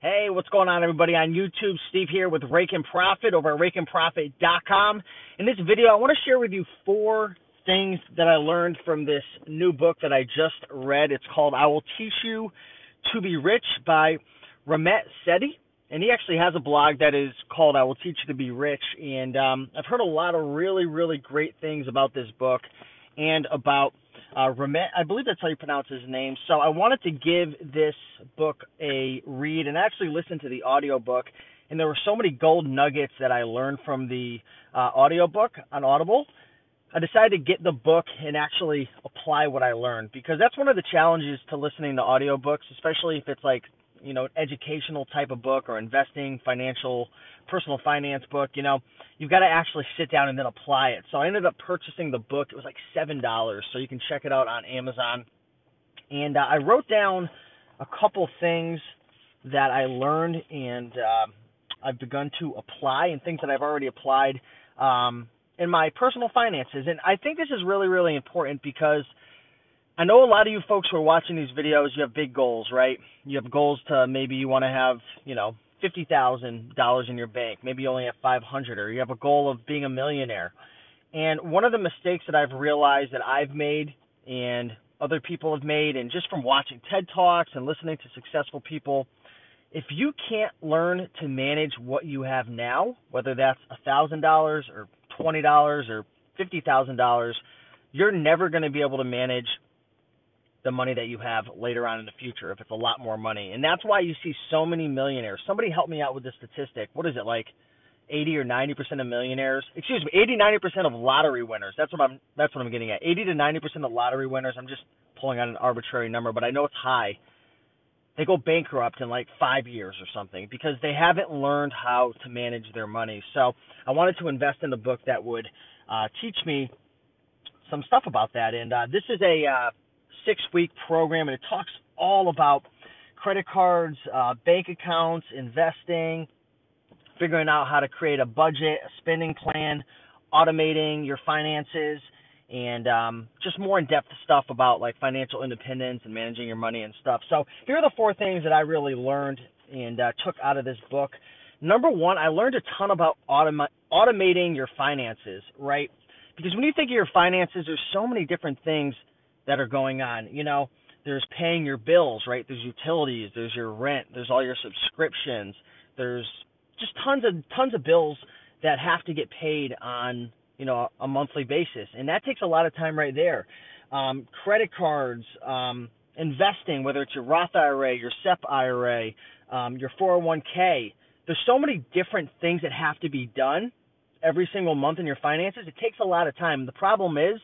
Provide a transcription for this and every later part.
Hey, what's going on, everybody on YouTube? Steve here with Rake and Profit over at rakeandprofit.com. In this video, I want to share with you 4 things that I learned from this new book that I just read. It's called I Will Teach You to Be Rich by Ramit Sethi. And he actually has a blog that is called I Will Teach You to Be Rich. And I've heard a lot of really great things about this book and about Ramit, I believe that's how you pronounce his name. So I wanted to give this book a read and actually listen to the audiobook. And there were so many gold nuggets that I learned from the audiobook on Audible. I decided to get the book and actually apply what I learned, because that's one of the challenges to listening to audiobooks, especially if it's like, you know, an educational type of book or investing, personal finance book. You know, you've got to actually sit down and then apply it. So I ended up purchasing the book. It was like $7, so you can check it out on Amazon. And I wrote down a couple things that I learned and I've begun to apply, and things that I've already applied in my personal finances. And I think this is really important, because I know a lot of you folks who are watching these videos, you have big goals, right? You have goals to, maybe you want to have, you know, $50,000 in your bank. Maybe you only have 500, or you have a goal of being a millionaire. And one of the mistakes that I've realized that I've made and other people have made, and just from watching TED Talks and listening to successful people, if you can't learn to manage what you have now, whether that's $1,000 or $20 or $50,000, you're never going to be able to manage the money that you have later on in the future if it's a lot more money. And that's why you see so many millionaires. Somebody help me out with this statistic. What is it, like 80 or 90% of millionaires? Excuse me, 80-90% of lottery winners. That's what I'm getting at. 80 to 90% of lottery winners. I'm just pulling out an arbitrary number, but I know it's high. They go bankrupt in like 5 years or something, because they haven't learned how to manage their money. So I wanted to invest in a book that would teach me some stuff about that. And this is a 6-week program, and it talks all about credit cards, bank accounts, investing, figuring out how to create a budget, a spending plan, automating your finances, and just more in-depth stuff about like financial independence and managing your money and stuff. So here are the 4 things that I really learned and took out of this book. Number 1, I learned a ton about automating your finances, right? Because when you think of your finances, there's so many different things that are going on. You know, there's paying your bills, right? There's utilities, there's your rent, there's all your subscriptions, there's just tons of bills that have to get paid on, you know, a monthly basis, and that takes a lot of time right there. Credit cards, investing, whether it's your Roth Ira, your SEP IRA, your 401k. There's so many different things that have to be done every single month in your finances. It takes a lot of time. The problem is,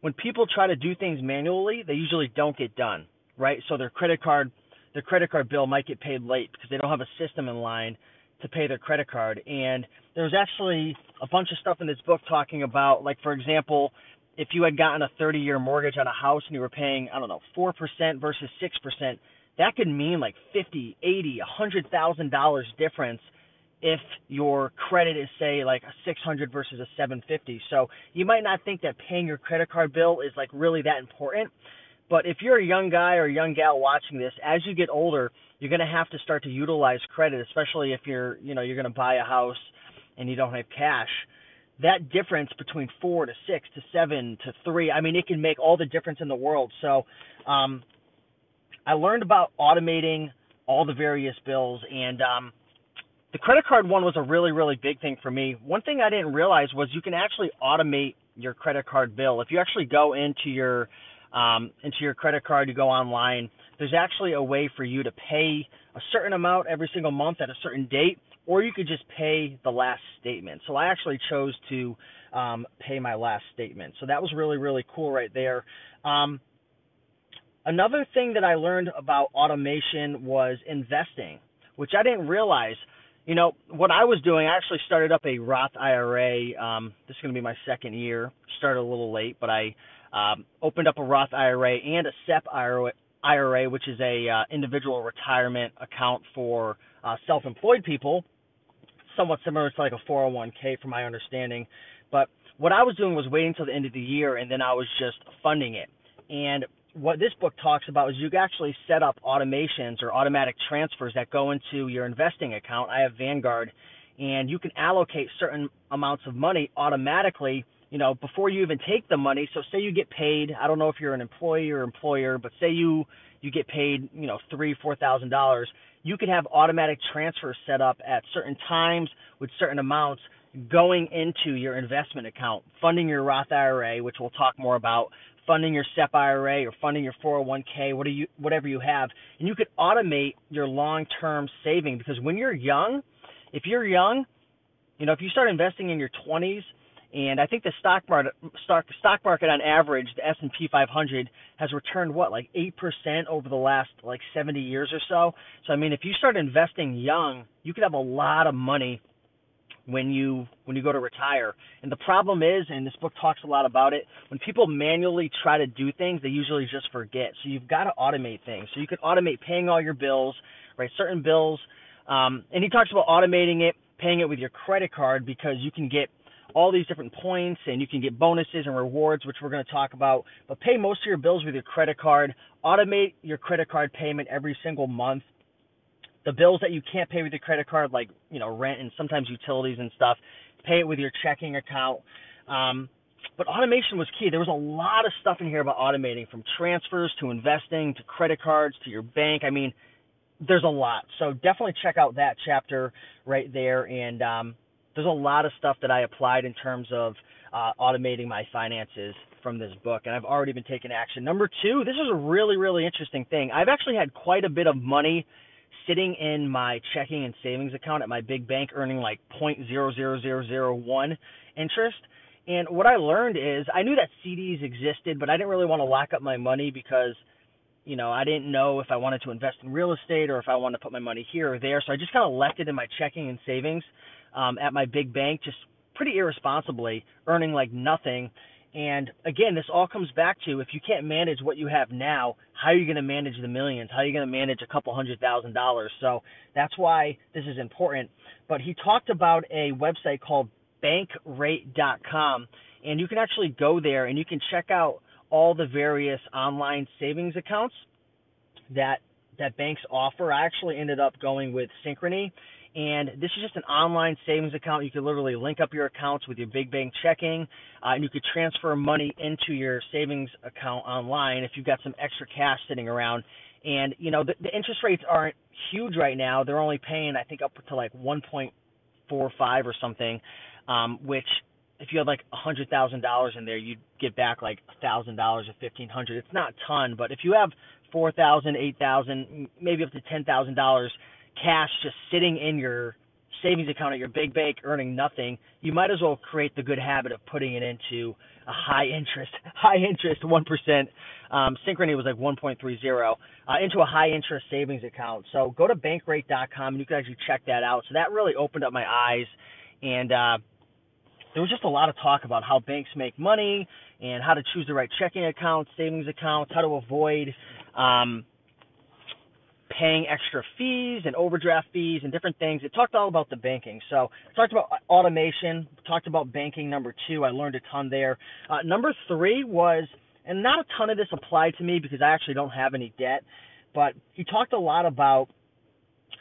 when people try to do things manually, they usually don't get done, right? So their credit card bill might get paid late because they don't have a system in line to pay their credit card. And there's actually a bunch of stuff in this book talking about, like, for example, if you had gotten a 30-year mortgage on a house and you were paying, 4% versus 6%, that could mean like $50, $80, $100,000 difference if your credit is, say, like a 600 versus a 750. So you might not think that paying your credit card bill is like really that important, but if you're a young guy or a young gal watching this, as you get older, you're going to have to start to utilize credit, especially if you're going to buy a house and you don't have cash. That difference between 4 to 6 to 7 to 3, it can make all the difference in the world. So I learned about automating all the various bills, and the credit card one was a really big thing for me. One thing I didn't realize was you can actually automate your credit card bill. If you actually go into your credit card, you go online, there's actually a way for you to pay a certain amount every single month at a certain date, or you could just pay the last statement. So I actually chose to pay my last statement. So that was really cool right there. Another thing that I learned about automation was investing, which I didn't realize. You know, what I was doing, I actually started up a Roth IRA. This is going to be my 2nd year. Started a little late, but I opened up a Roth IRA and a SEP IRA, which is a individual retirement account for self-employed people, somewhat similar to like a 401k from my understanding. But what I was doing was waiting till the end of the year, and then I was just funding it. And what this book talks about is you can actually set up automations or automatic transfers that go into your investing account. I have Vanguard, and you can allocate certain amounts of money automatically, before you even take the money. So say you get paid, I don't know if you're an employee or employer, but say you get paid, $3,000-$4,000, you could have automatic transfers set up at certain times with certain amounts going into your investment account, funding your Roth IRA, which we'll talk more about, funding your SEP IRA or funding your 401k, whatever you have. And you could automate your long-term saving, because when you're young, if you're young, if you start investing in your 20s, and I think the stock market on average, the S&P 500 has returned like 8% over the last 70 years or so. So I mean, if you start investing young, you could have a lot of money when you go to retire. And the problem is, and this book talks a lot about it, when people manually try to do things, they usually just forget. So you've got to automate things. So you can automate paying all your bills, right? Certain bills, and he talks about automating it, paying it with your credit card, because you can get all these different points and you can get bonuses and rewards, which we're going to talk about. But pay most of your bills with your credit card. Automate your credit card payment every single month. The bills that you can't pay with your credit card, like rent and sometimes utilities and stuff, pay it with your checking account. But automation was key. There was a lot of stuff in here about automating, from transfers to investing to credit cards to your bank. I mean, there's a lot. So definitely check out that chapter right there. And there's a lot of stuff that I applied in terms of automating my finances from this book, and I've already been taking action. Number 2, this is a really, really interesting thing. I've actually had quite a bit of money sitting in my checking and savings account at my big bank, earning like 0.00001 interest. And what I learned is, I knew that CDs existed, but I didn't really want to lock up my money because I didn't know if I wanted to invest in real estate or if I wanted to put my money here or there. So I just kind of left it in my checking and savings at my big bank, just pretty irresponsibly, earning like nothing. And again, this all comes back to, if you can't manage what you have now, how are you going to manage the millions? How are you going to manage a couple $100,000? So that's why this is important. But he talked about a website called bankrate.com, and you can actually go there and you can check out all the various online savings accounts that banks offer. I actually ended up going with Synchrony, and this is just an online savings account. You can literally link up your accounts with your big bank checking, and you could transfer money into your savings account online if you've got some extra cash sitting around. And the interest rates aren't huge right now. They're only paying, I think, up to like 1.45 or something, which, if you had like $100,000 in there, you'd get back like $1,000 or $1,500. It's not a ton, but if you have $4,000, $8,000, maybe up to $10,000 cash just sitting in your savings account at your big bank earning nothing, you might as well create the good habit of putting it into a high interest 1%. Synchrony was like 1.30 into a high interest savings account. So go to bankrate.com and you can actually check that out. So that really opened up my eyes, and there was just a lot of talk about how banks make money and how to choose the right checking accounts, savings accounts, how to avoid paying extra fees and overdraft fees and different things. It talked all about the banking. So it talked about automation, talked about banking. Number 2, I learned a ton there. Number 3 was, and not a ton of this applied to me because I actually don't have any debt, but he talked a lot about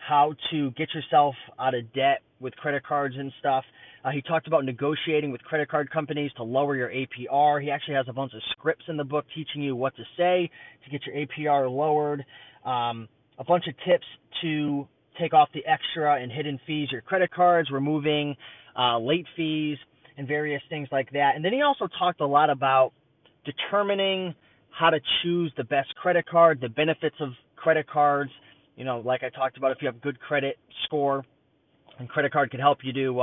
how to get yourself out of debt with credit cards and stuff. He talked about negotiating with credit card companies to lower your APR. He actually has a bunch of scripts in the book teaching you what to say to get your APR lowered. A bunch of tips to take off the extra and hidden fees, your credit cards, removing late fees, and various things like that. And then he also talked a lot about determining how to choose the best credit card, the benefits of credit cards. Like I talked about, if you have good credit score, and credit card can help you to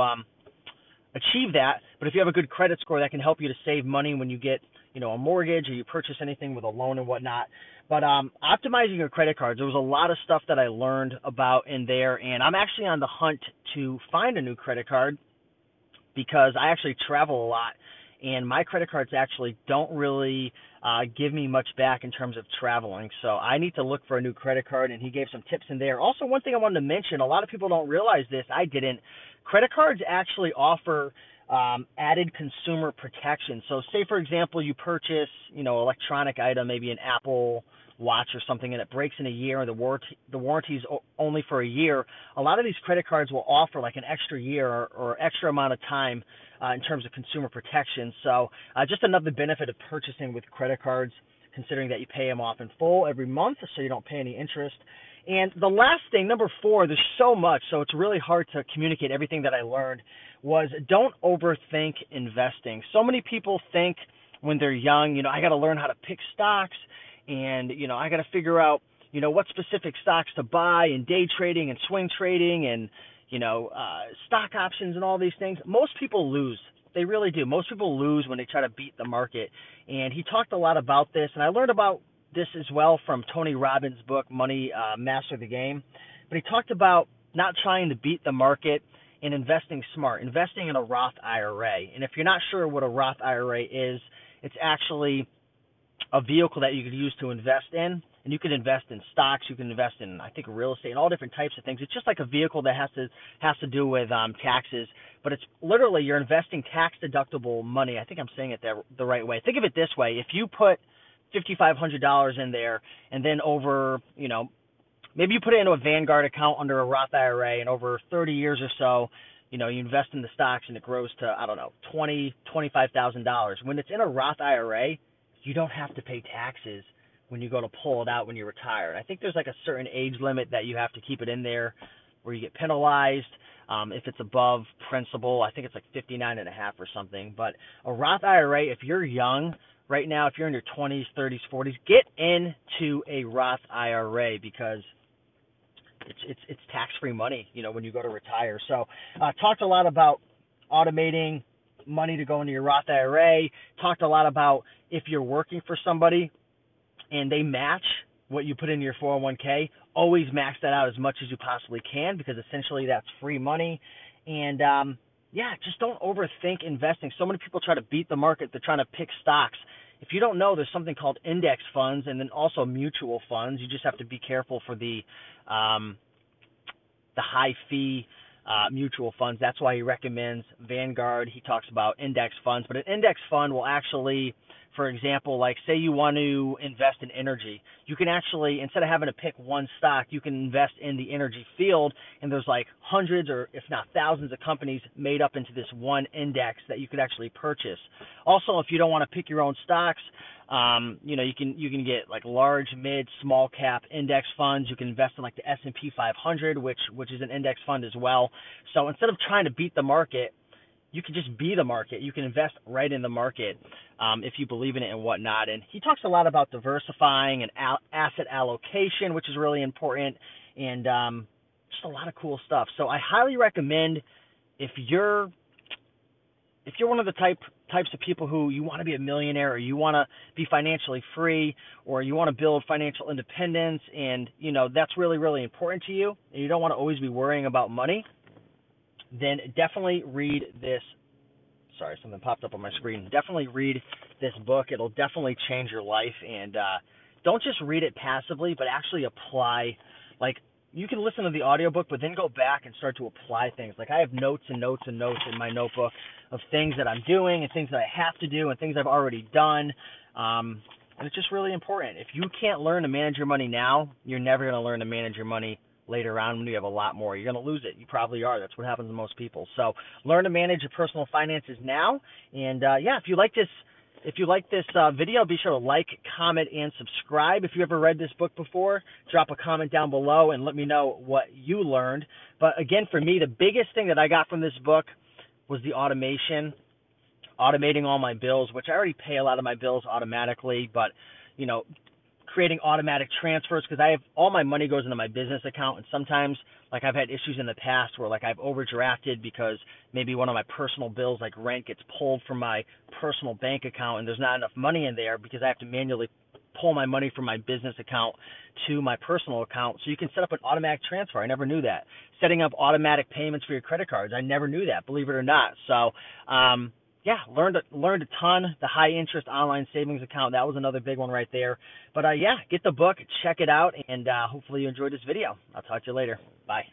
achieve that. But if you have a good credit score, that can help you to save money when you get a mortgage or you purchase anything with a loan and whatnot. But optimizing your credit cards, there was a lot of stuff that I learned about in there, and I'm actually on the hunt to find a new credit card because I actually travel a lot, and my credit cards actually don't really give me much back in terms of traveling. So I need to look for a new credit card, and he gave some tips in there. Also, one thing I wanted to mention, a lot of people don't realize this, I didn't. Credit cards actually offer added consumer protection. So say, for example, you purchase, electronic item, maybe an Apple Watch or something, and it breaks in a year, and the warranty's only for a year. A lot of these credit cards will offer like an extra year or extra amount of time in terms of consumer protection. So just another benefit of purchasing with credit cards, considering that you pay them off in full every month, so you don't pay any interest. And the last thing, number 4, there's so much, so it's really hard to communicate everything that I learned, was don't overthink investing. So many people think when they're young, I got to learn how to pick stocks, and, I got to figure out, what specific stocks to buy, and day trading and swing trading and, stock options and all these things. Most people lose. They really do. Most people lose when they try to beat the market. And he talked a lot about this, and I learned about this as well from Tony Robbins' book, Money Master the Game. But he talked about not trying to beat the market and investing smart, investing in a Roth IRA. And if you're not sure what a Roth IRA is, it's actually a vehicle that you could use to invest in. And you can invest in stocks, you can invest in, I think, real estate, and all different types of things. It's just like a vehicle that has to do with taxes, but it's literally you're investing tax-deductible money. I think I'm saying it the right way. Think of it this way. If you put $5,500 in there, and then over, maybe you put it into a Vanguard account under a Roth IRA, and over 30 years or so, you invest in the stocks, and it grows to, I don't know, $25,000. When it's in a Roth IRA, you don't have to pay taxes when you go to pull it out when you retire. And I think there's like a certain age limit that you have to keep it in there where you get penalized if it's above principal. I think it's like 59 and a half or something. But a Roth IRA, if you're young right now, if you're in your 20s, 30s, 40s, get into a Roth IRA because it's tax-free money, when you go to retire. So talked a lot about automating money to go into your Roth IRA. Talked a lot about if you're working for somebody and they match what you put in your 401k, always max that out as much as you possibly can because essentially that's free money. And just don't overthink investing. So many people try to beat the market. They're trying to pick stocks. If you don't know, there's something called index funds and then also mutual funds. You just have to be careful for the high fee mutual funds. That's why he recommends Vanguard. He talks about index funds, but an index fund will actually, for example, like say you want to invest in energy, you can actually, instead of having to pick one stock, you can invest in the energy field, and there's like hundreds or if not thousands of companies made up into this one index that you could actually purchase. Also, if you don't want to pick your own stocks, you can get like large, mid, small cap index funds. You can invest in like the S&P 500, which is an index fund as well. So instead of trying to beat the market, you can just be the market. You can invest right in the market if you believe in it and whatnot. And he talks a lot about diversifying and asset allocation, which is really important, and just a lot of cool stuff. So I highly recommend if you're one of the types of people who you want to be a millionaire or you want to be financially free or you want to build financial independence and, that's really, really important to you and you don't want to always be worrying about money, then definitely read this. Sorry, something popped up on my screen. Definitely read this book. It'll definitely change your life. And don't just read it passively, but actually apply. Like, you can listen to the audiobook, but then go back and start to apply things. Like, I have notes and notes and notes in my notebook of things that I'm doing and things that I have to do and things I've already done. And it's just really important. If you can't learn to manage your money now, you're never going to learn to manage your money later on when you have a lot more. You're going to lose it. You probably are. That's what happens to most people. So learn to manage your personal finances now. And if you like this video, be sure to like, comment, and subscribe. If you ever read this book before, drop a comment down below and let me know what you learned. But again, for me, the biggest thing that I got from this book was the automating all my bills, which I already pay a lot of my bills automatically, but, creating automatic transfers because I have all my money goes into my business account, and sometimes like I've had issues in the past where like I've overdrafted because maybe one of my personal bills like rent gets pulled from my personal bank account and there's not enough money in there because I have to manually pull my money from my business account to my personal account. So you can set up an automatic transfer. I never knew that. Setting up automatic payments for your credit cards. I never knew that, believe it or not. So learned a ton. The high interest online savings account, that was another big one right there. But get the book, check it out, and hopefully you enjoyed this video. I'll talk to you later. Bye.